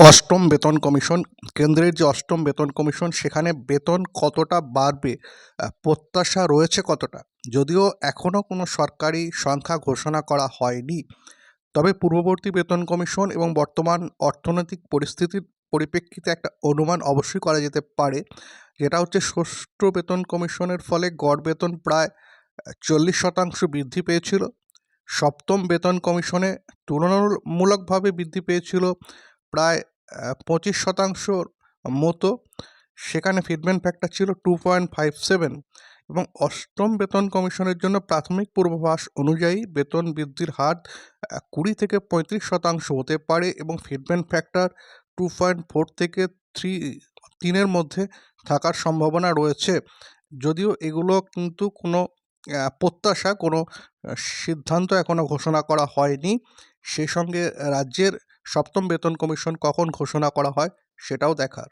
অষ্টম বেতন কমিশন, কেন্দ্রের যে অষ্টম বেতন কমিশন সেখানে বেতন কতটা বাড়বে, প্রত্যাশা রয়েছে কতটা? যদিও এখনও কোনো সরকারি সংখ্যা ঘোষণা করা হয়নি, তবে পূর্ববর্তী বেতন কমিশন এবং বর্তমান অর্থনৈতিক পরিস্থিতির পরিপ্রেক্ষিতে একটা অনুমান অবশ্যই করা যেতে পারে, যেটা হচ্ছে ষষ্ঠ বেতন কমিশনের ফলে গড় বেতন প্রায় 40% বৃদ্ধি পেয়েছিল। সপ্তম বেতন কমিশনে তুলনামূলকভাবে বৃদ্ধি পেয়েছিল প্রায় 25% মতো। সেখানে ফিটমেন্ট ফ্যাক্টর ছিল 2.57 এবং অষ্টম বেতন কমিশনের জন্য প্রাথমিক পূর্বাভাস অনুযায়ী বেতন বৃদ্ধির হার 20 থেকে 35% হতে পারে এবং ফিটমেন্ট ফ্যাক্টর 2.4 থেকে 3-এর মধ্যে থাকার সম্ভাবনা রয়েছে। যদিও এগুলো কিন্তু কোনো প্রত্যাশা, কোনো সিদ্ধান্ত এখনও ঘোষণা করা হয়নি। সেই সঙ্গে রাজ্যের সপ্তম বেতন কমিশন কখন ঘোষণা করা হয় সেটাও দেখার।